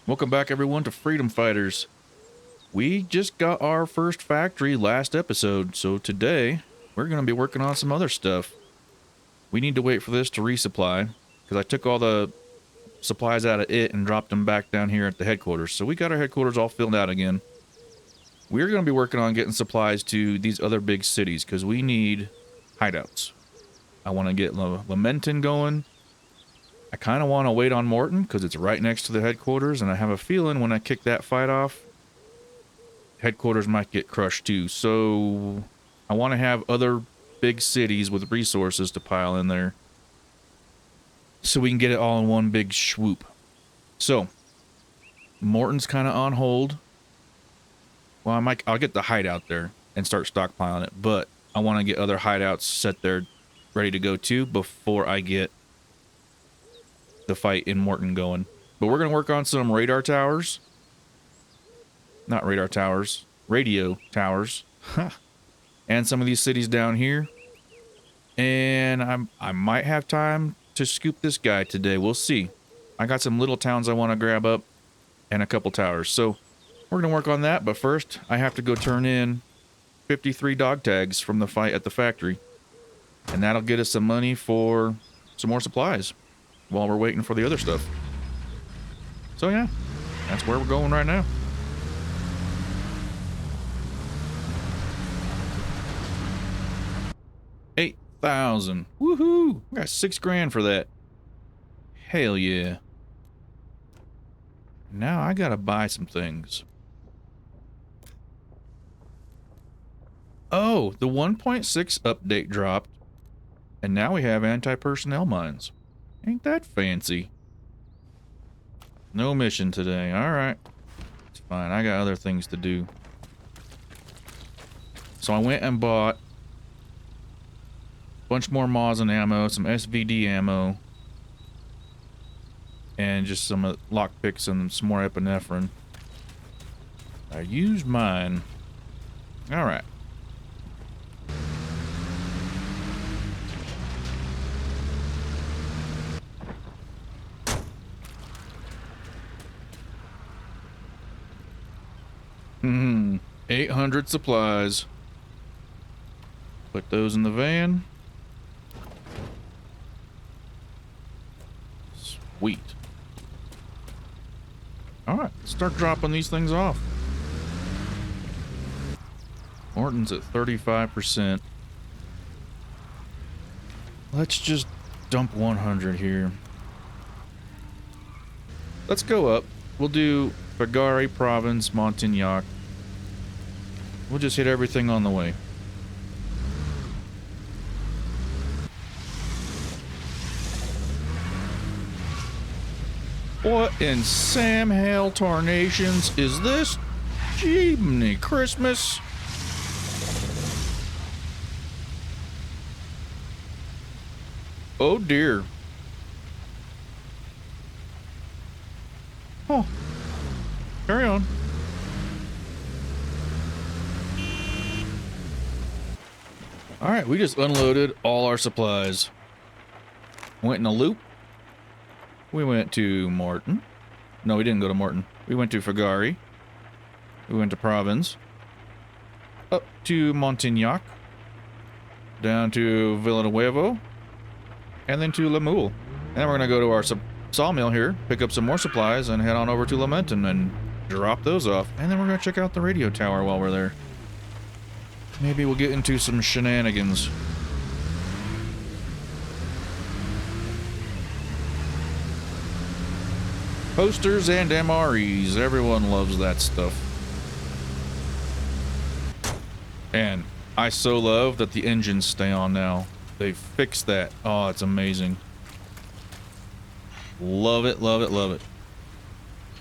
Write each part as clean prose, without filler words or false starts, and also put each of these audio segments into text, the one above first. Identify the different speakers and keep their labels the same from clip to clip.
Speaker 1: Welcome back, everyone, to Freedom Fighters. We just got our first factory last episode, so today we're going to be working on some other stuff. We need to wait for this to resupply, because I took all the supplies out of it and dropped them back down here at the headquarters. So we got our headquarters all filled out again. We're going to be working on getting supplies to these other big cities, because we need hideouts. I want to get Lamenton going. I kind of want to wait on Morton because it's right next to the headquarters, and I have a feeling when I kick that fight off, headquarters might get crushed too. So I want to have other big cities with resources to pile in there so we can get it all in one big swoop. So Morton's kind of on hold. Well, I'll get the hideout there and start stockpiling it, but I want to get other hideouts set there ready to go too before I get the fight in Morton going. But we're going to work on some radar towers. Not radar towers, radio towers. And some of these cities down here. And I might have time to scoop this guy today. We'll see. I got some little towns I want to grab up and a couple towers. So we're going to work on that. But first, I have to go turn in 53 dog tags from the fight at the factory. And that'll get us some money for some more supplies while we're waiting for the other stuff. So yeah, that's where we're going right now. $8,000. Woohoo! We got $6,000 for that. Hell yeah. Now I gotta buy some things. Oh, the 1.6 update dropped, and now we have anti-personnel mines. Ain't that fancy? No mission today. Alright. It's fine. I got other things to do. So I went and bought a bunch more Mosin ammo, some SVD ammo, and just some lockpicks and some more epinephrine. I used mine. Alright. Hmm. 800 supplies. Put those in the van. Sweet. Alright, start dropping these things off. Morton's at 35%. Let's just dump 100 here. Let's go up. We'll do Regari, Province, Montignac. We'll just hit everything on the way. What in Sam Hell Tarnations is this? Jiminy Christmas. Oh dear. Oh. Carry on. Alright, we just unloaded all our supplies. Went in a loop. We went to Morton. No, we didn't go to Morton. We went to Fagari. We went to Provence. Up to Montignac. Down to Villanuevo. And then to Lemoule. And then we're going to go to our sawmill here, pick up some more supplies, and head on over to Lamenton and drop those off. And then we're going to check out the radio tower while we're there. Maybe we'll get into some shenanigans. Posters and MREs. Everyone loves that stuff. And I so love that the engines stay on now. They fixed that. Oh, it's amazing. Love it, love it, love it.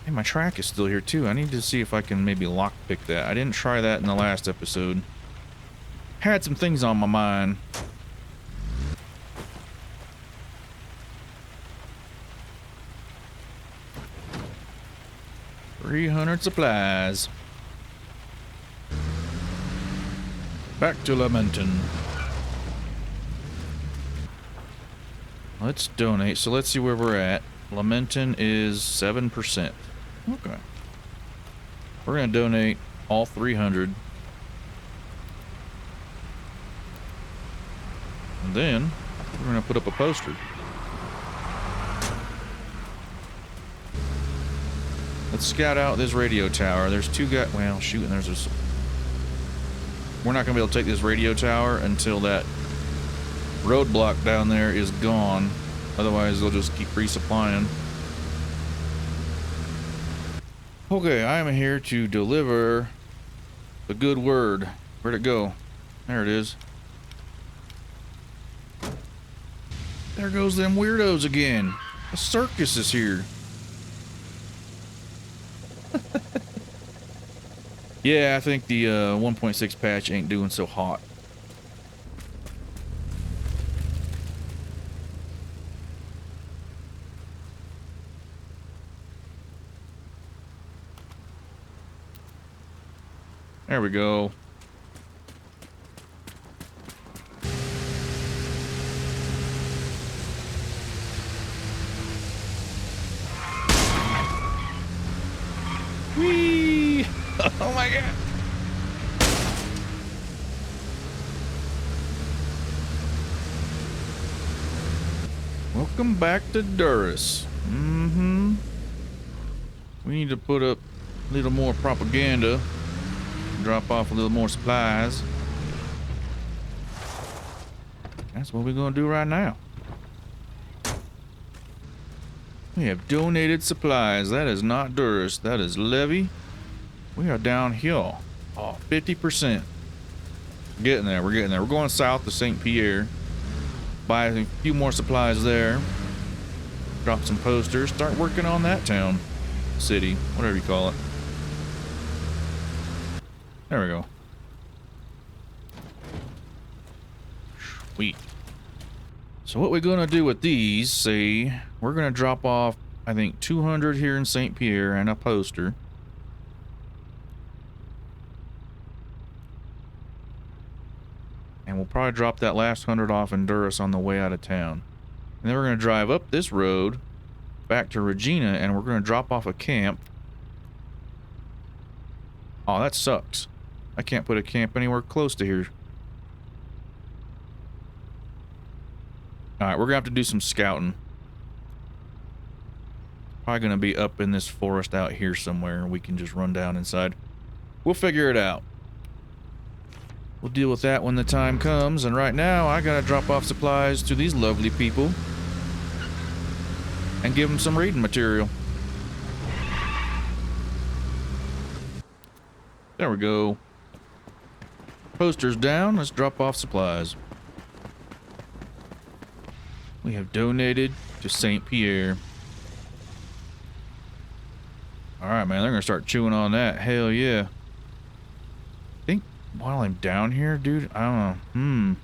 Speaker 1: Hey, my track is still here too. I need to see if I can maybe lockpick that. I didn't try that in the last episode. Had some things on my mind. $300 supplies. Back to Lamenton. Let's donate. So let's see where we're at. Lamenton is 7%. Okay. We're going to donate all 300. And then we're going to put up a poster. Let's scout out this radio tower. There's two guys. Well, shoot, and there's this. We're not going to be able to take this radio tower until that roadblock down there is gone. Otherwise, they'll just keep resupplying. Okay, I am here to deliver the good word. Where'd it go? There it is. There goes them weirdos again. A circus is here. Yeah, I think the 1.6 patch ain't doing so hot. There we go. Whee! Oh my god! Welcome back to Durris. Mm-hmm. We need to put up a little more propaganda. Drop off a little more supplies. That's what we're gonna do right now. We have donated supplies. That is not Durris. That is Levy. We are down here. Oh, 50%. We're getting there. We're getting there. We're going south to St. Pierre. Buy a few more supplies there. Drop some posters. Start working on that town. City. Whatever you call it. There we go. Sweet. So what we're going to do with these, see, we're going to drop off, I think, 200 here in St. Pierre and a poster. And we'll probably drop that last 100 off in Durris on the way out of town. And then we're going to drive up this road back to Regina, and we're going to drop off a camp. Oh, that sucks. I can't put a camp anywhere close to here. Alright, we're going to have to do some scouting. Probably going to be up in this forest out here somewhere, and we can just run down inside. We'll figure it out. We'll deal with that when the time comes, and right now I gotta drop off supplies to these lovely people and give them some reading material. There we go. Posters down, let's drop off supplies. We have donated to St. Pierre. Alright, man, they're gonna start chewing on that. Hell yeah. While I'm down here, dude, I don't know.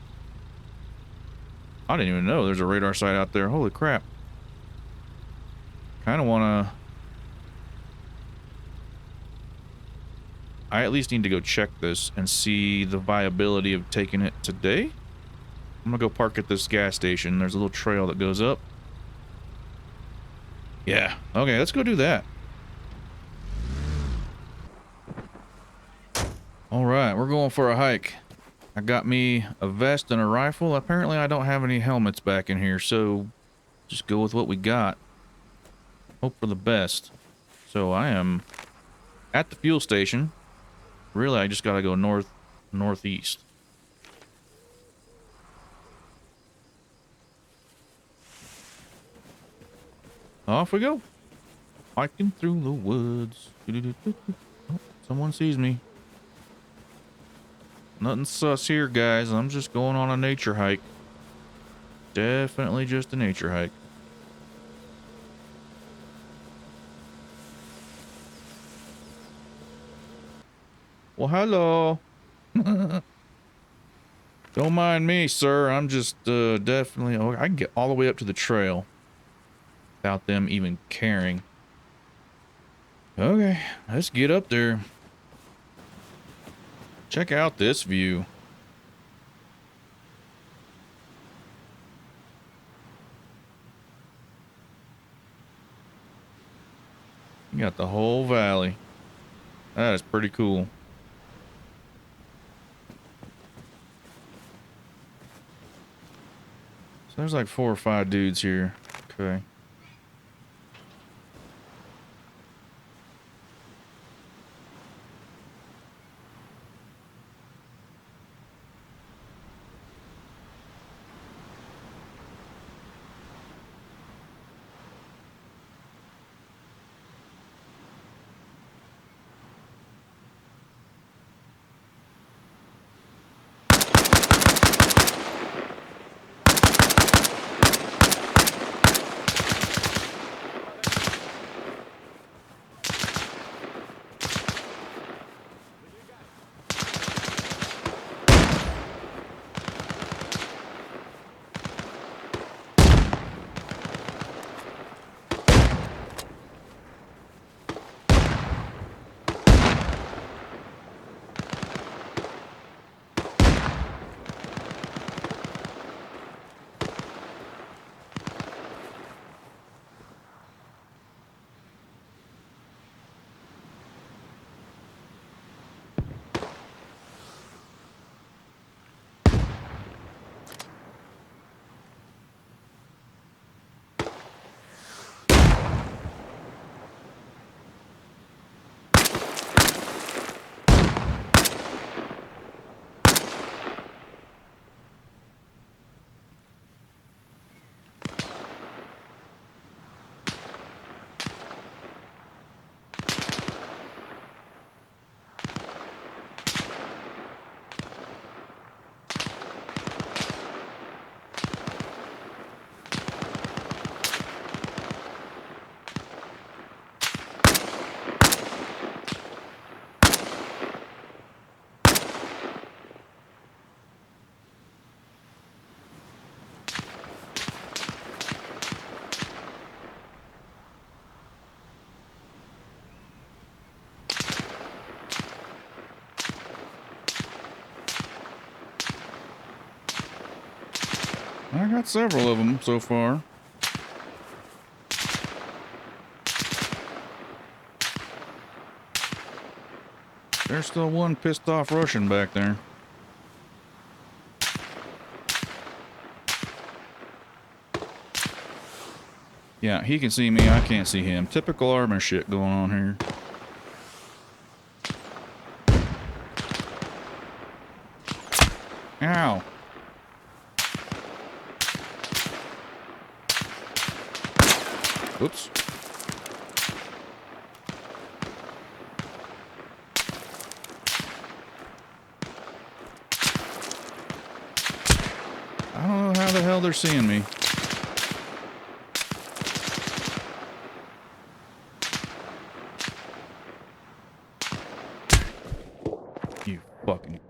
Speaker 1: I didn't even know there's a radar site out there. Holy crap. Kind of want to... I at least need to go check this and see the viability of taking it today. I'm going to go park at this gas station. There's a little trail that goes up. Yeah. Okay, let's go do that. Alright, we're going for a hike. I got me a vest and a rifle. Apparently I don't have any helmets back in here, so just go with what we got. Hope for the best. So I am at the fuel station. Really, I just gotta go northeast. Off we go. Hiking through the woods. Oh, someone sees me. Nothing sus here, guys. I'm just going on a nature hike. Definitely just a nature hike. Well, hello. Don't mind me, sir. I'm just definitely... Oh, I can get all the way up to the trail without them even caring. Okay, let's get up there. Check out this view. You got the whole valley. That is pretty cool. So there's like 4 or 5 dudes here. Okay. I got several of them so far. There's still one pissed off Russian back there. Yeah, he can see me, I can't see him. Typical Arma shit going on here. Ow. Oops. I don't know how the hell they're seeing me. You fucking...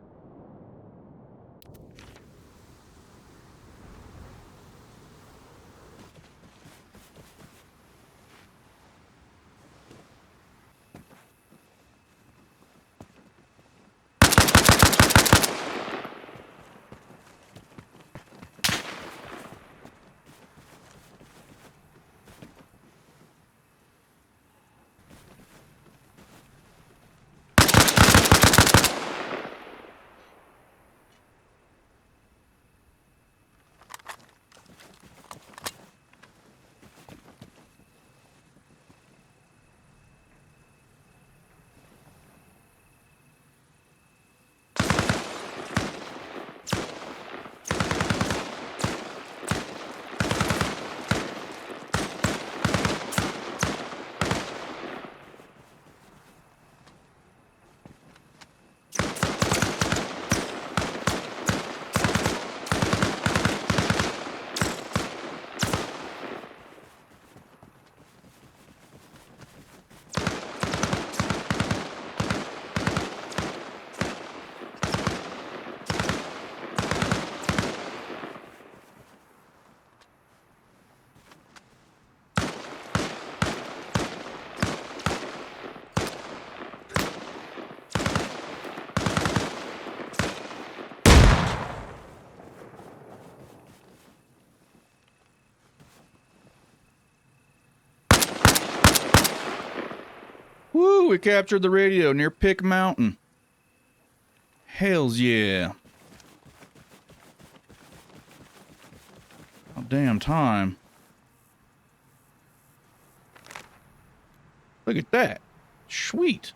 Speaker 1: Woo, we captured the radio near Pick Mountain. Hells yeah. Oh, damn time. Look at that. Sweet.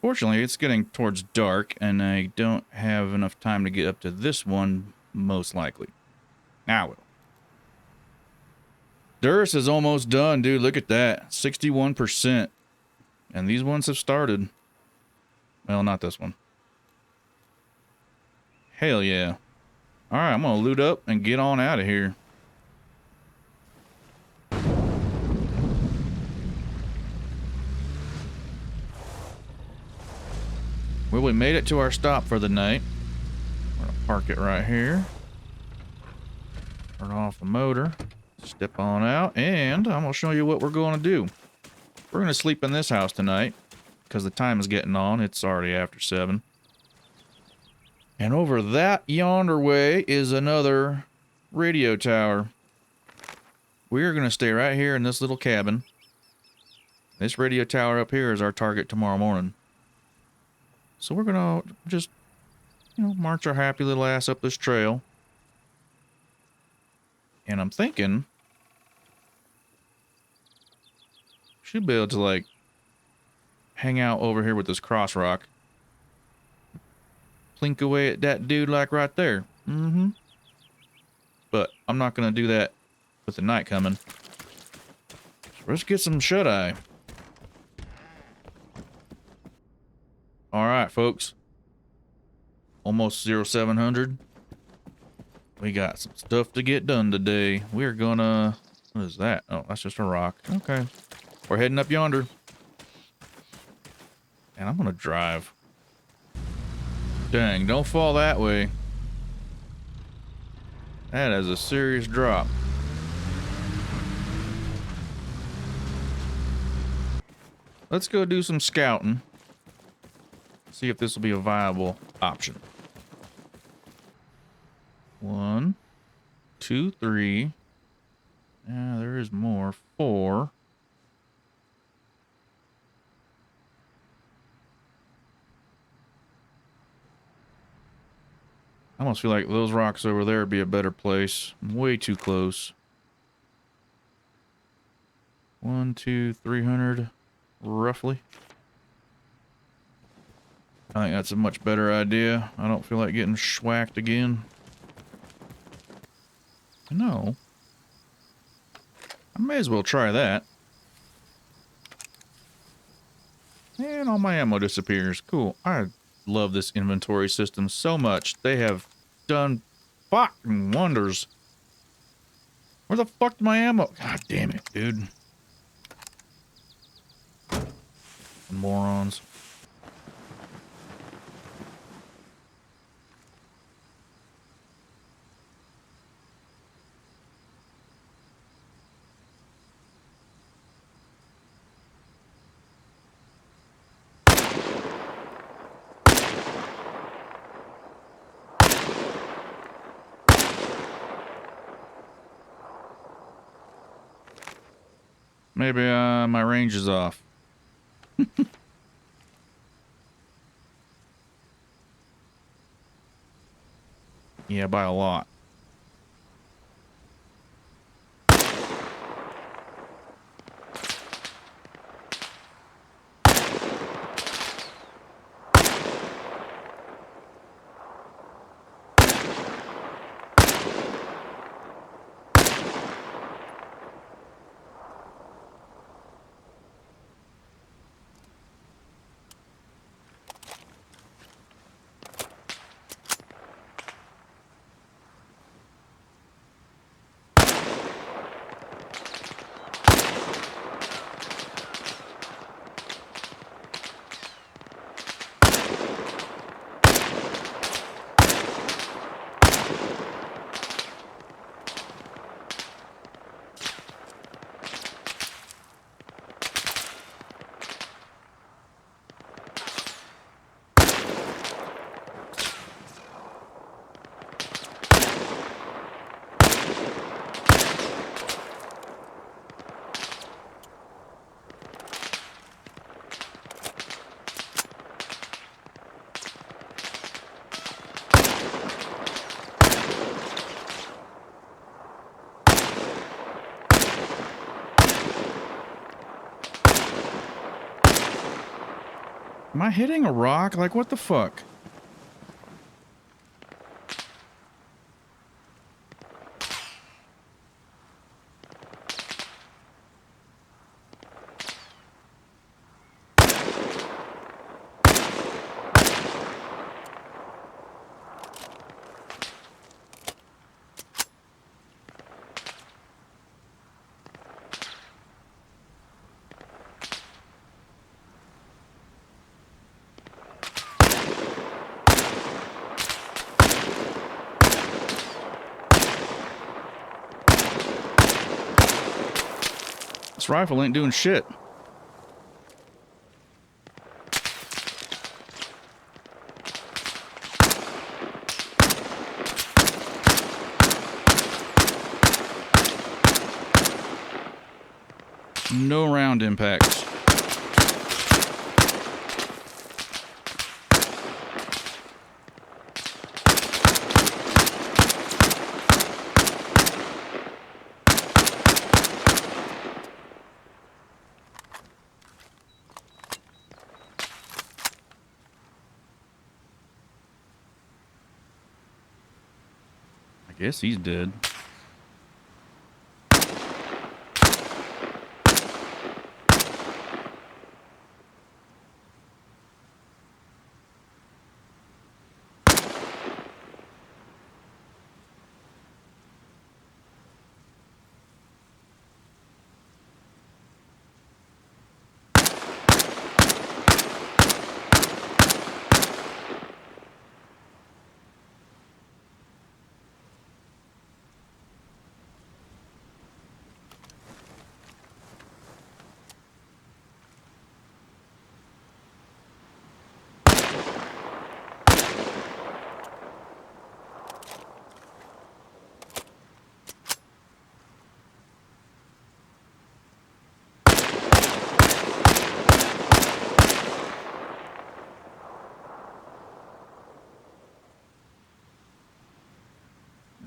Speaker 1: Fortunately, it's getting towards dark, and I don't have enough time to get up to this one, most likely. I will. Durst is almost done, dude. Look at that. 61%. And these ones have started. Well, not this one. Hell yeah. Alright, I'm gonna loot up and get on out of here. Well, we made it to our stop for the night. We're gonna park it right here. Turn off the motor. Step on out, and I'm gonna show you what we're gonna do. We're gonna sleep in this house tonight, because the time is getting on. It's already after 7. And over that yonder way is another radio tower. We're gonna stay right here in this little cabin. This radio tower up here is our target tomorrow morning. So we're gonna just, march our happy little ass up this trail. And I'm thinking, should be able to, like, hang out over here with this cross rock. Plink away at that dude, like, right there. Mm-hmm. But I'm not gonna do that with the night coming. So let's get some shut-eye. Alright, folks. Almost 0700. We got some stuff to get done today. We're gonna... What is that? Oh, that's just a rock. Okay. We're heading up yonder. And I'm gonna drive. Dang, don't fall that way. That is a serious drop. Let's go do some scouting. See if this will be a viable option. 1, 2, 3. Yeah, there is more. 4. I almost feel like those rocks over there would be a better place. I'm way too close. 1, 2, 300, roughly. I think that's a much better idea. I don't feel like getting schwacked again. No. I may as well try that. And all my ammo disappears. Cool. I love this inventory system so much. They have done fucking wonders. Where the fuck did my ammo? God damn it, dude. Morons. Maybe my range is off. Yeah, by a lot. Am I hitting a rock? Like, what the fuck? This rifle ain't doing shit. No round impacts. I guess he's dead.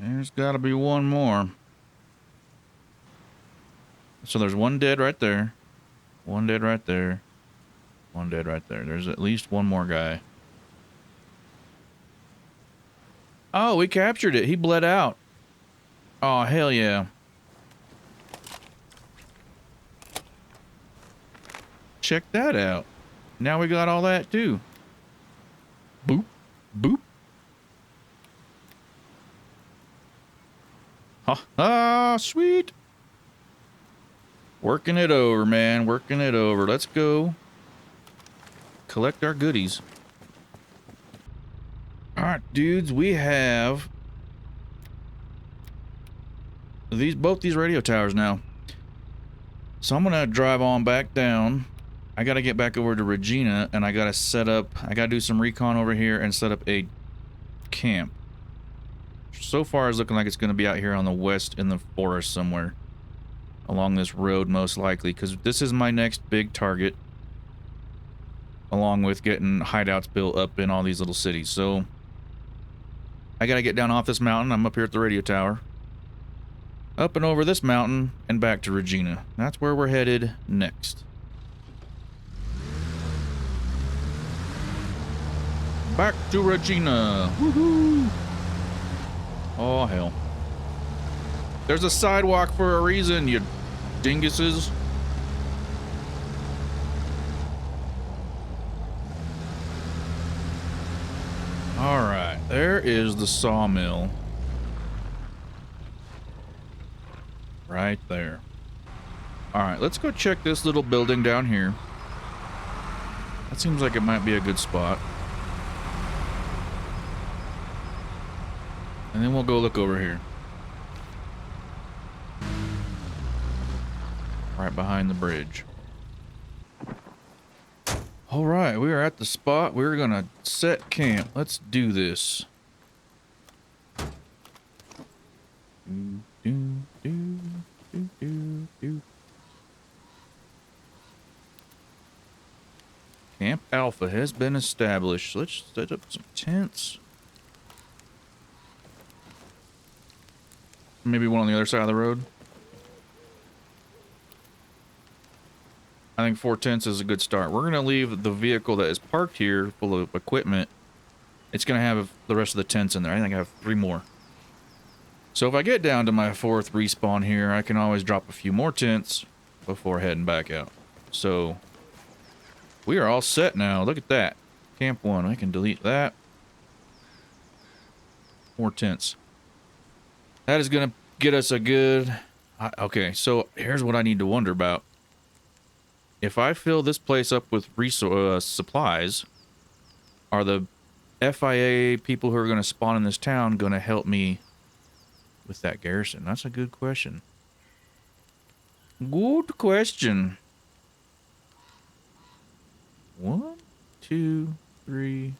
Speaker 1: There's got to be one more. So there's one dead right there. One dead right there. One dead right there. There's at least one more guy. Oh, we captured it. He bled out. Oh, hell yeah. Check that out. Now we got all that too. Boop. Boop. Ah, sweet. Working it over, man. Working it over. Let's go collect our goodies. All right, dudes. We have both these radio towers now. So I'm gonna drive on back down. I gotta get back over to Regina, and I gotta do some recon over here and set up a camp. So far, it's looking like it's gonna be out here on the west in the forest somewhere. Along this road, most likely, because this is my next big target. Along with getting hideouts built up in all these little cities. So, I gotta get down off this mountain. I'm up here at the radio tower. Up and over this mountain, and back to Regina. That's where we're headed next. Back to Regina. Woohoo! Oh, hell. There's a sidewalk for a reason, you dinguses. Alright, there is the sawmill. Right there. Alright, let's go check this little building down here. That seems like it might be a good spot. And then we'll go look over here. Right behind the bridge. Alright, we are at the spot. We're gonna set camp. Let's do this. Camp Alpha has been established. Let's set up some tents. Maybe one on the other side of the road. I think 4 tents is a good start. We're going to leave the vehicle that is parked here full of equipment. It's going to have the rest of the tents in there. I think I have 3 more. So if I get down to my 4th respawn here, I can always drop a few more tents before heading back out. So we are all set now. Look at that. Camp 1. I can delete that. 4 tents. That is going to get us a good... Okay, so here's what I need to wonder about. If I fill this place up with supplies, are the FIA people who are going to spawn in this town going to help me with that garrison? That's a good question. Good question. 1, 2, 3.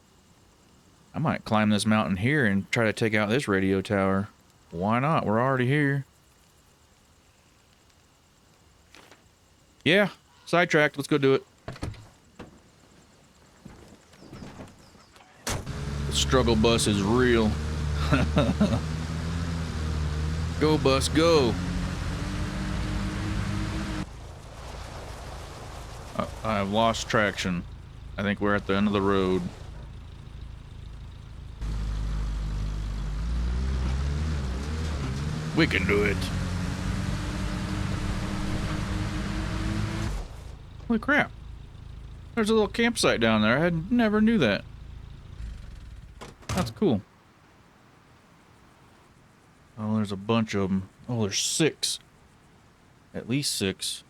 Speaker 1: I might climb this mountain here and try to take out this radio tower. Why not? We're already here. Yeah, sidetracked. Let's go do it. The struggle bus is real. Go, bus, go. I've lost traction. I think we're at the end of the road. We can do it. Holy crap. There's a little campsite down there. I never knew that. That's cool. Oh, there's a bunch of them. Oh, there's 6. At least 6.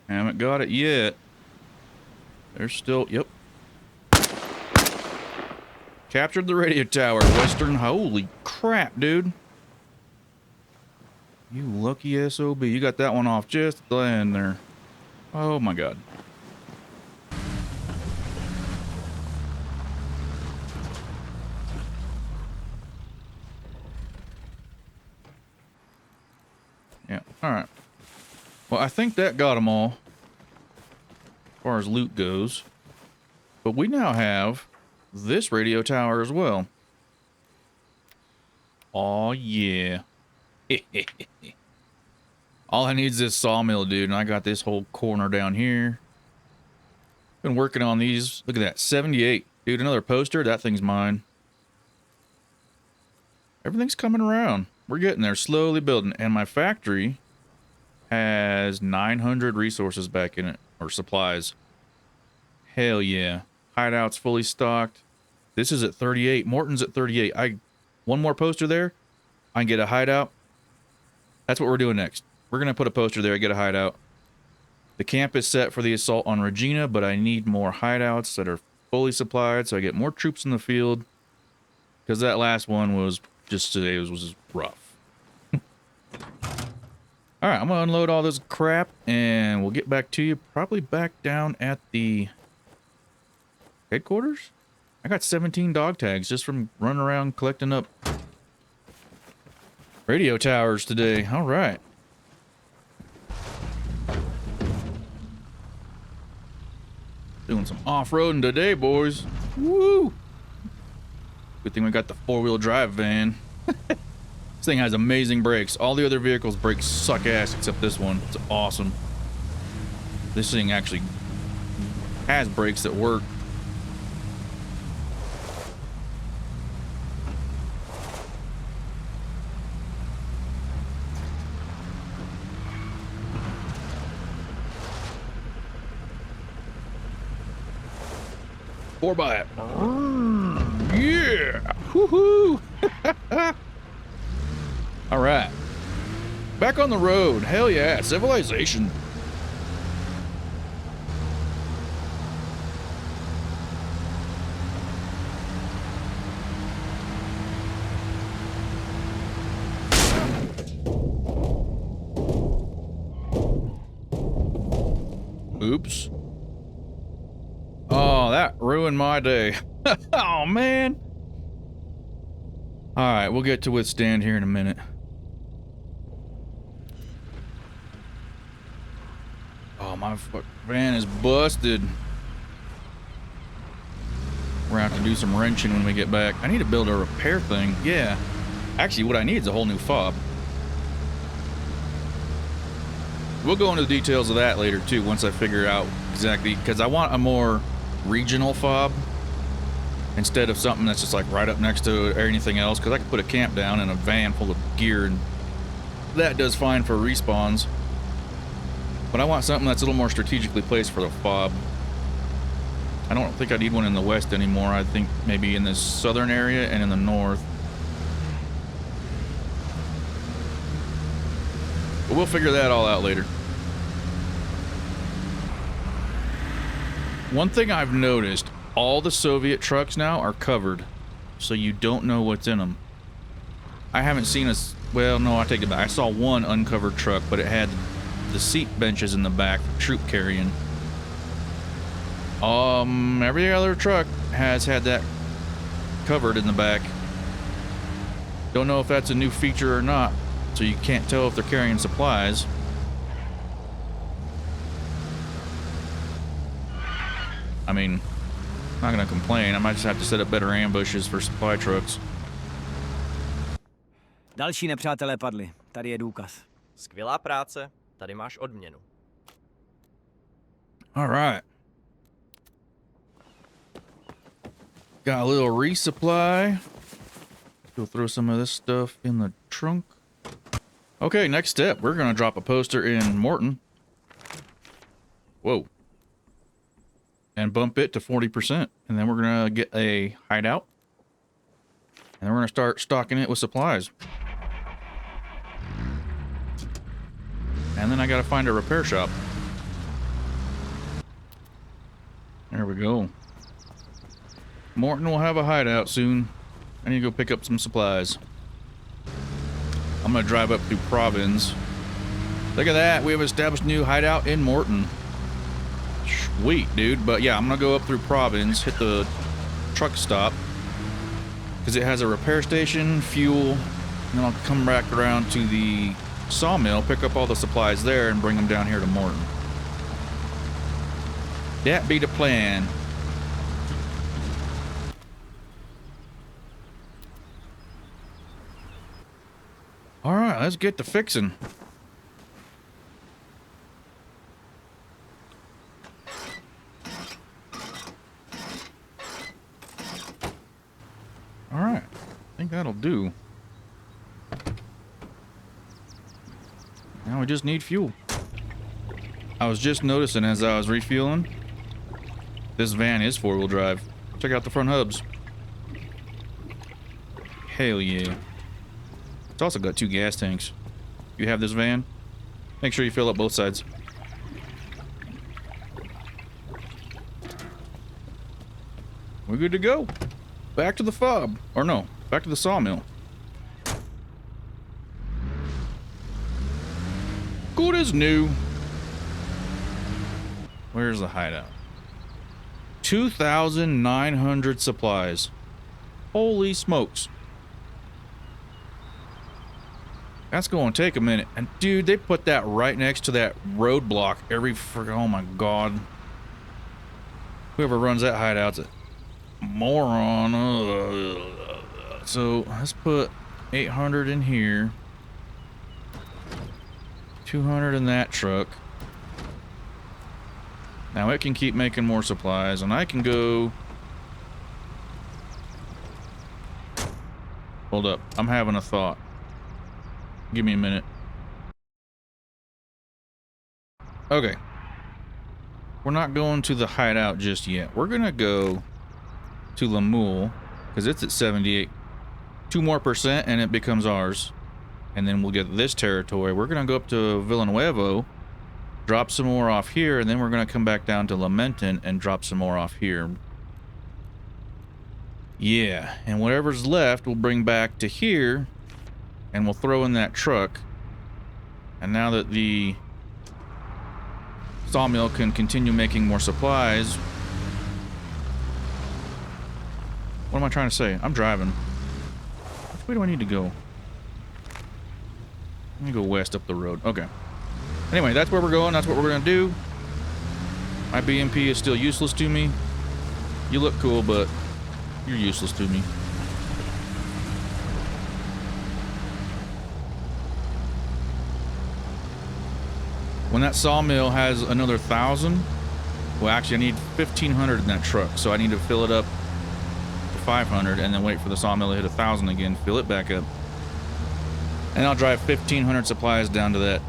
Speaker 1: Haven't got it yet. There's still, yep. Captured the radio tower, Western. Holy crap, dude. You lucky SOB. You got that one off just at the end there. Oh my god. Yeah, alright. Well, I think that got them all, as far as loot goes. But we now have this radio tower as well. Oh yeah. All I need is this sawmill, dude, and I got this whole corner down here. Been working on these. Look at that, 78. Dude, another poster. That thing's mine. Everything's coming around. We're getting there, slowly building. And my factory has 900 resources back in it, or supplies. Hell yeah. Hideout's fully stocked. This is at 38. Morton's at 38. One more poster there. I can get a hideout. That's what we're doing next. We're going to put a poster there, get a hideout. The camp is set for the assault on Regina, but I need more hideouts that are fully supplied so I get more troops in the field. Because that last one was just today was rough. Alright, I'm going to unload all this crap and we'll get back to you. Probably back down at the headquarters. I got 17 dog tags just from running around collecting up radio towers today. Alright. Doing some off-roading today, boys. Woo! Good thing we got the four-wheel drive van. This thing has amazing brakes. All the other vehicles' brakes suck ass except this one. It's awesome. This thing actually has brakes that work. Four by it. Yeah! Woohoo! All right. Back on the road. Hell yeah. Civilization. Oops. Oh, that ruined my day. Oh, man. All right, we'll get to withstand here in a minute. Oh, my van is busted. We're gonna have to do some wrenching when we get back. I need to build a repair thing. Yeah. Actually, what I need is a whole new fob. We'll go into the details of that later, too, once I figure out exactly, because I want a more regional fob instead of something that's just like right up next to it or anything else, because I can put a camp down in a van full of gear and that does fine for respawns, but I want something that's a little more strategically placed for the fob. I don't think I need one in the west anymore. I think maybe in this southern area and in the north, but we'll figure that all out later. One thing I've noticed, all the Soviet trucks now are covered, so you don't know what's in them. I haven't seen a... Well, no, I take it back. I saw one uncovered truck, but it had the seat benches in the back for troop carrying. Every other truck has had that covered in the back. Don't know if that's a new feature or not, so you can't tell if they're carrying supplies. I mean, I'm not gonna complain. I might just have to set up better ambushes for supply trucks.
Speaker 2: Další nepřátelé padli. Tady je důkaz.
Speaker 3: Skvělá práce. Tady máš odměnu.
Speaker 1: All right. Got a little resupply. Go throw some of this stuff in the trunk. Okay, next step. We're gonna drop a poster in Morton. Whoa. And bump it to 40%. And then we're gonna get a hideout. And then we're gonna start stocking it with supplies. And then I gotta find a repair shop. There we go. Morton will have a hideout soon. I need to go pick up some supplies. I'm gonna drive up through Province. Look at that, we have established a new hideout in Morton. Sweet, dude. But yeah, I'm gonna go up through Province, hit the truck stop, because it has a repair station, fuel, and then I'll come back around to the sawmill, pick up all the supplies there, and bring them down here to Morton. That be the plan. All right, let's get to fixing. All right, I think that'll do. Now we just need fuel. I was just noticing as I was refueling, this van is 4-wheel drive. Check out the front hubs. Hell yeah. It's also got 2 gas tanks. If you have this van, make sure you fill up both sides. We're good to go. Back to the fob. Or no, back to the sawmill. Good as new. Where's the hideout? 2,900 supplies. Holy smokes. That's going to take a minute. And dude, they put that right next to that roadblock oh my god. Whoever runs that hideout's a moron. So let's put 800 in here. 200 in that truck. Now it can keep making more supplies, and I can go... Hold up, I'm having a thought. Give me a minute. Okay. We're not going to the hideout just yet. We're gonna go to Lemuel, because it's at 78. 2% more and it becomes ours. And then we'll get this territory. We're gonna go up to Villanuevo, drop some more off here, and then we're gonna come back down to Lamenton and drop some more off here. Yeah, and whatever's left we'll bring back to here, and we'll throw in that truck. And now that the sawmill can continue making more supplies... What am I trying to say? I'm driving. Which way do I need to go? Let me go west up the road. Okay. Anyway, that's where we're going. That's what we're going to do. My BMP is still useless to me. You look cool, but you're useless to me. When that sawmill has another 1,000, well, actually, I need 1,500 in that truck, so I need to fill it up to 500 and then wait for the sawmill to hit 1,000 again, fill it back up. And I'll drive 1,500 supplies down to that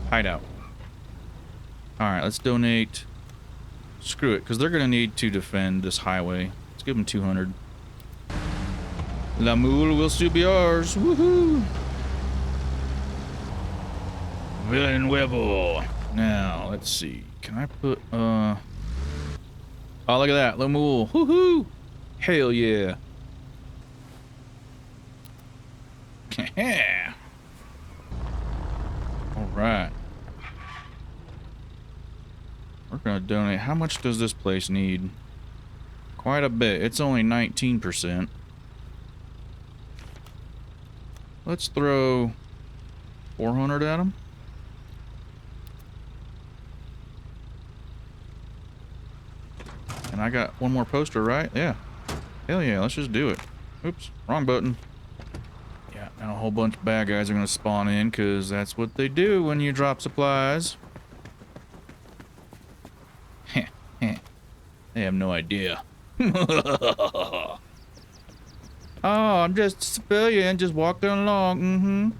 Speaker 1: hideout. Alright, let's donate. Screw it, because they're going to need to defend this highway. Let's give them 200. La Mule will still be ours. Woohoo! Villanuevo. Now, let's see. Can I put, Oh, look at that. La Mule. Woohoo! Hell yeah. Yeah. Alright. We're gonna donate. How much does this place need? Quite a bit. It's only 19%. Let's throw 400 at them. And I got one more poster, right? Yeah. Hell yeah, let's just do it. Oops, wrong button. Yeah, and a whole bunch of bad guys are gonna spawn in, because that's what they do when you drop supplies. They have no idea. Oh, I'm just a civilian, just walking along.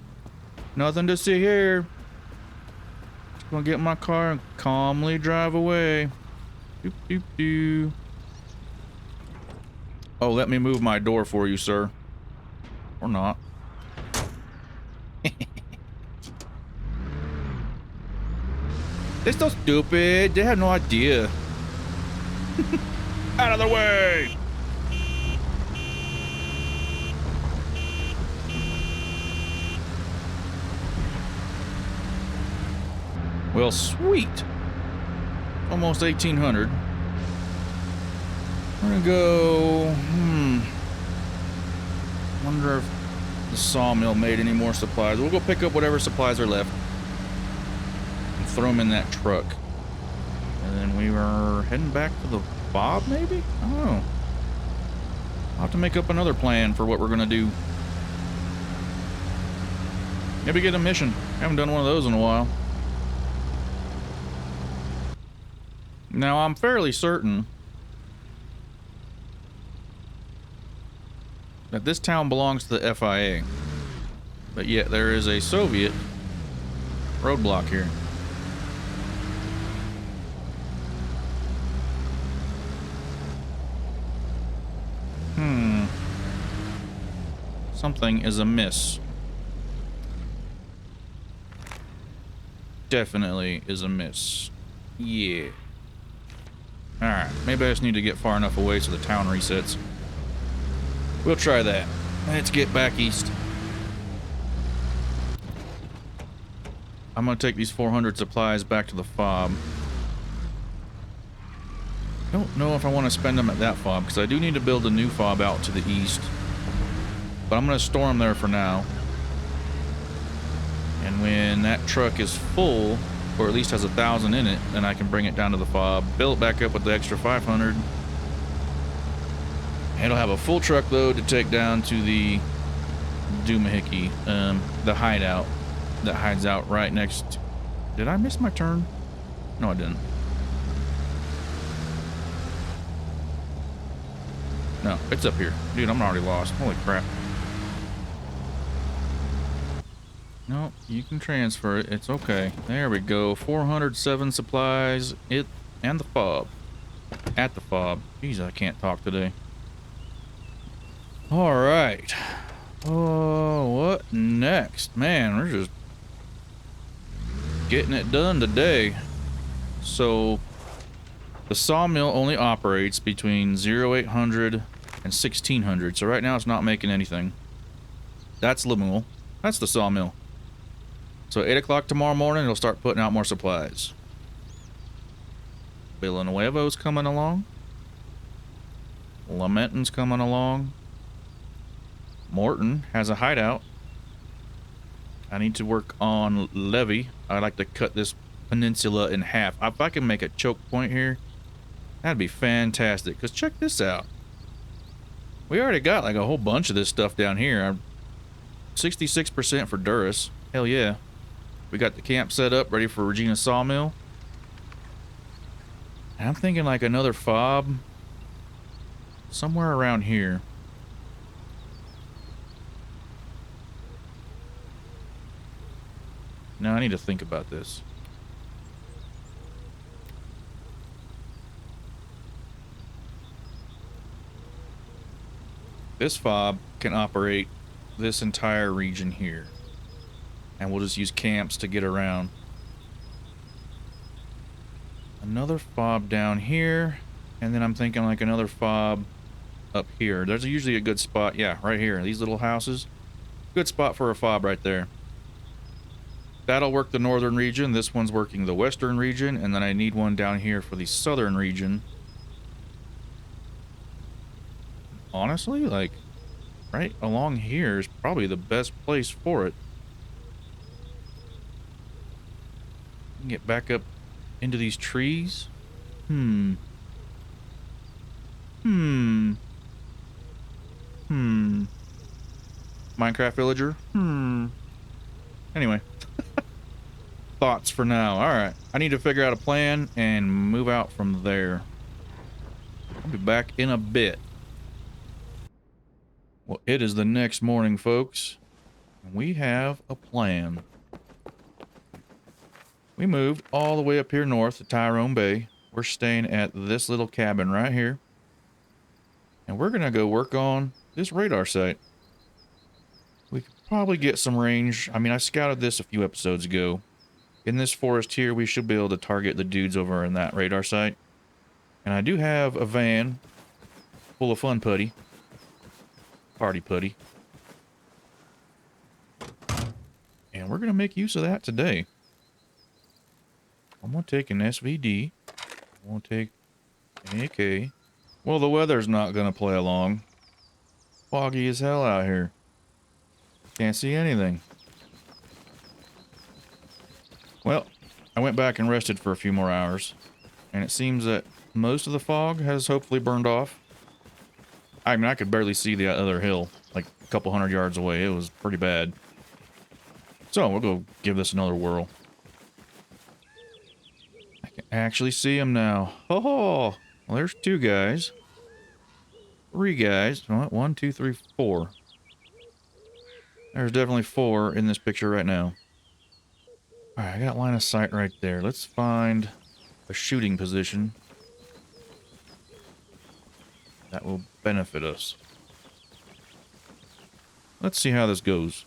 Speaker 1: Nothing to see here. Just gonna get in my car and calmly drive away. Doop, doop, doo. Oh, let me move my door for you, sir. Or not. They're so stupid. They have no idea. Out of the way! Well, sweet. Almost 1800. We're gonna go... Wonder if the sawmill made any more supplies. We'll go pick up whatever supplies are left and throw them in that truck. And then we were heading back to the fob, maybe? I don't know. I'll have to make up another plan for what we're gonna do. Maybe get a mission. Haven't done one of those in a while. Now, I'm fairly certain that this town belongs to the FIA, but yet there is a Soviet roadblock here. Something is amiss. Definitely is amiss. Yeah. Alright, maybe I just need to get far enough away so the town resets. We'll try that. Let's get back east. I'm gonna take these 400 supplies back to the fob. Don't know if I want to spend them at that fob, because I do need to build a new fob out to the east. But I'm gonna store them there for now. And when that truck is full, or at least has 1,000 in it, then I can bring it down to the fob, fill it back up with the extra 500. It'll have a full truckload to take down to the Doomahickey, the hideout that hides out right next. Did I miss my turn? No, I didn't. No, it's up here. Dude, I'm already lost. Holy crap. No, you can transfer it. It's okay. There we go. 407 supplies. And the fob. At the fob. Jeez, I can't talk today. Alright. Oh, what next? Man, we're just getting it done today. So, the sawmill only operates between 0800 and 1600. So right now it's not making anything. That's Lemuel. That's the sawmill. So 8 o'clock tomorrow morning, it'll start putting out more supplies. Villanuevo's coming along. Lamenton's coming along. Morton has a hideout. I need to work on Levy. I'd like to cut this peninsula in half. If I can make a choke point here, that'd be fantastic. Because check this out. We already got like a whole bunch of this stuff down here. 66% for Durus. Hell yeah. We got the camp set up, ready for Regina Sawmill. And I'm thinking like another fob somewhere around here. Now I need to think about this. This fob can operate this entire region here. And we'll just use camps to get around. Another fob down here. And then I'm thinking like another fob up here. There's usually a good spot. Yeah, right here. These little houses. Good spot for a fob right there. That'll work the northern region. This one's working the western region. And then I need one down here for the southern region. Honestly, like, right along here is probably the best place for it. Get back up into these trees. Minecraft villager. Anyway. Thoughts for now. Alright. I need to figure out a plan and move out from there. I'll be back in a bit. Well, it is the next morning, folks. And we have a plan. We moved all the way up here north to Tyrone Bay. We're staying at this little cabin right here. And we're going to go work on this radar site. We could probably get some range. I mean, I scouted this a few episodes ago. in this forest here, we should be able to target the dudes over in that radar site. And I do have a van full of fun putty. Party putty. And we're going to make use of that today. I'm going to take an SVD. I'm going to take an AK. Well, the weather's not going to play along. Foggy as hell out here. Can't see anything. Well, I went back and rested for a few more hours. And it seems that most of the fog has hopefully burned off. I mean, I could barely see the other hill, like a couple hundred yards away. It was pretty bad. So, we'll go give this another whirl. I can actually see them now. Oh, well, there's 2 guys. 3 guys. 1, 2, 3, 4. There's definitely 4 in this picture right now. Alright, I got line of sight right there. Let's find a shooting position that will benefit us. Let's see how this goes.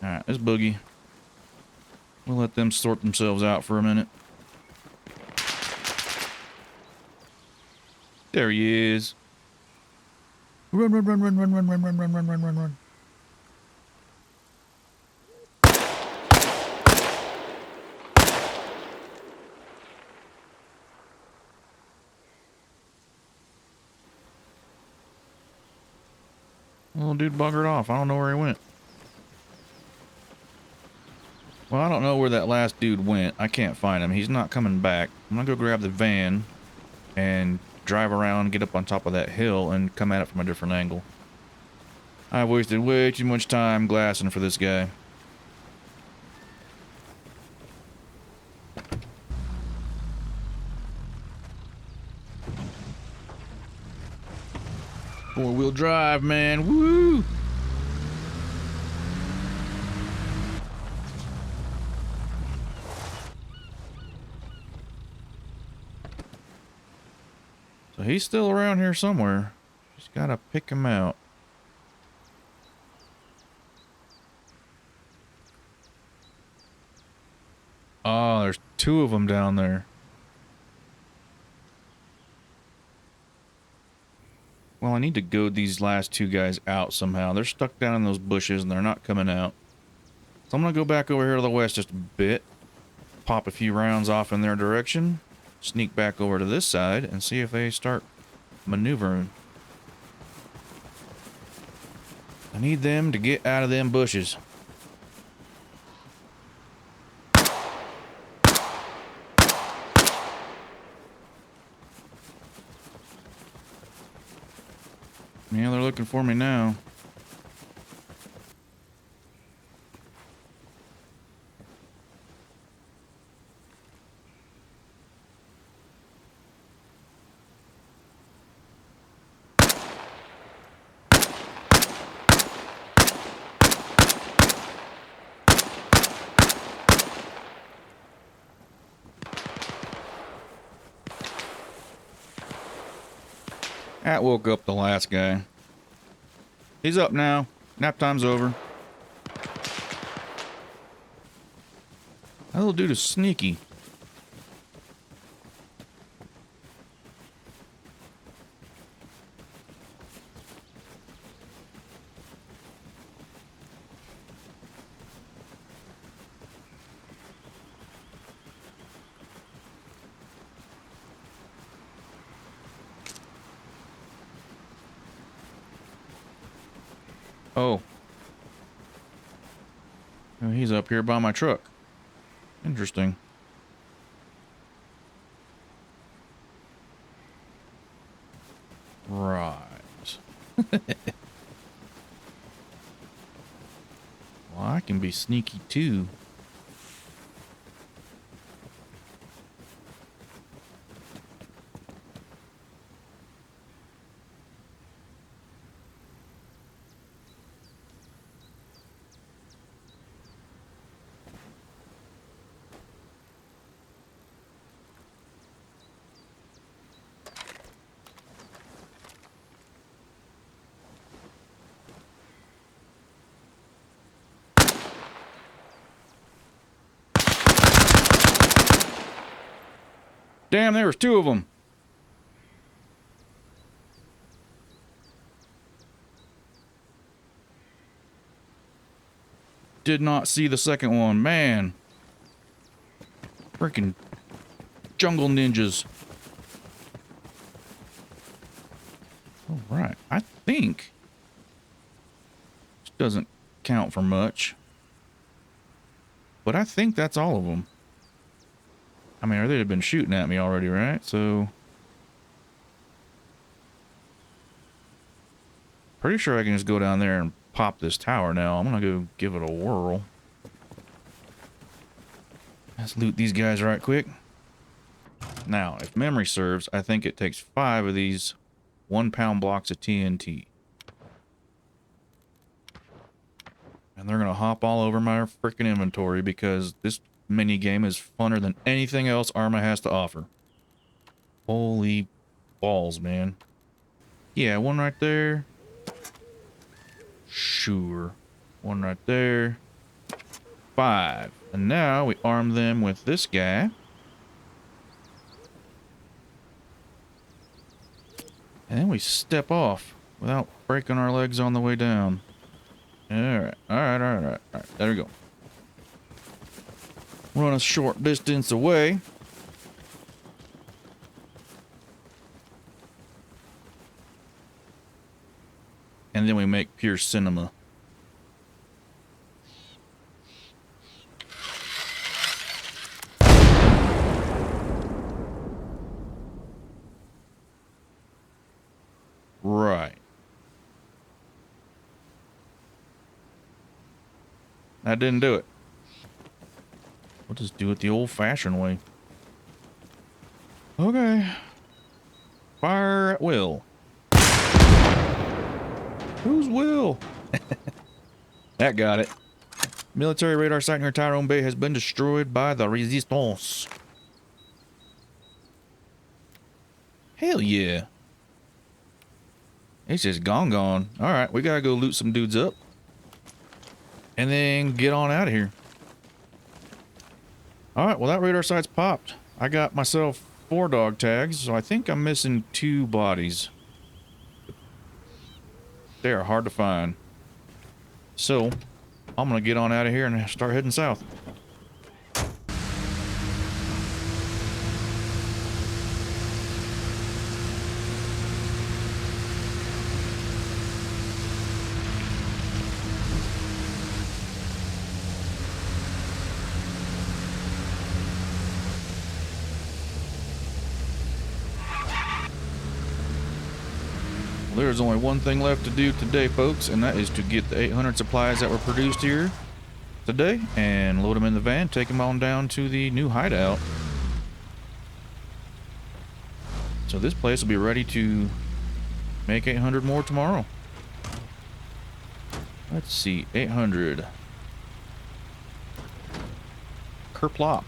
Speaker 1: Alright, let's boogie. We'll let them sort themselves out for a minute. There he is. Run, run, run, run, run, run, run, run, run, run, run, run, run. Little dude buggered off. I don't know where he went. Well, I don't know where that last dude went. I can't find him. He's not coming back. I'm gonna go grab the van and drive around, get up on top of that hill, and come at it from a different angle. I've wasted way too much time glassing for this guy. Four-wheel drive, man. Woo! So he's still around here somewhere. Just gotta pick him out. Oh, there's 2 of them down there. Well, I need to goad these last 2 guys out somehow. They're stuck down in those bushes and they're not coming out. So I'm gonna go back over here to the west just a bit. Pop a few rounds off in their direction. Sneak back over to this side and see if they start maneuvering. I need them to get out of them bushes. Yeah, they're looking for me now. That woke up the last guy. He's up now. Nap time's over. That little dude is sneaky. Oh. Oh, he's up here by my truck. Interesting. Right. Well, I can be sneaky too. Damn, there was two of them. Did not see the second one. Man. Freaking jungle ninjas. All right. I think this doesn't count for much. But I think that's all of them. I mean, or they'd have been shooting at me already, right? So, pretty sure I can just go down there and pop this tower now. I'm gonna go give it a whirl. Let's loot these guys right quick. Now, if memory serves, I think it takes 5 of these 1-pound blocks of TNT. And they're gonna hop all over my freaking inventory because this mini game is funner than anything else Arma has to offer. Holy balls, man. Yeah, one right there. Sure. One right there. 5. And now we arm them with this guy. And then we step off without breaking our legs on the way down. Alright, alright. There we go. Run a short distance away. And then we make pure cinema. Right. That didn't do it. We'll just do it the old-fashioned way. Okay. Fire at will. Who's Will? That got it. Military radar site near Tyrone Bay has been destroyed by the Resistance. Hell yeah. It's just gone. Alright, we gotta go loot some dudes up. And then get on out of here. Alright, well that radar site's popped. I got myself 4 dog tags, so I think I'm missing 2 bodies. They are hard to find. So, I'm gonna get on out of here and start heading south. There's only one thing left to do today, folks, and that is to get the 800 supplies that were produced here today and load them in the van, take them on down to the new hideout. So this place will be ready to make 800 more tomorrow. Let's see, 800. Kerplop.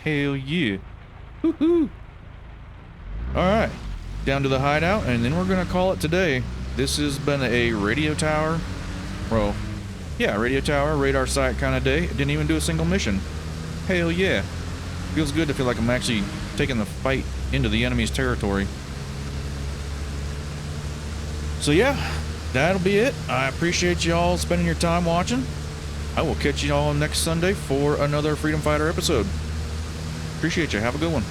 Speaker 1: Hell yeah. Woohoo. Alright, down to the hideout, and then we're gonna call it today. This has been a radio tower. Well, yeah, radio tower, radar site kind of day. Didn't even do a single mission. Hell yeah. Feels good to feel like I'm actually taking the fight into the enemy's territory. So yeah, that'll be it. I appreciate y'all spending your time watching. I will catch you all next Sunday for another Freedom Fighter episode. Appreciate you. Have a good one.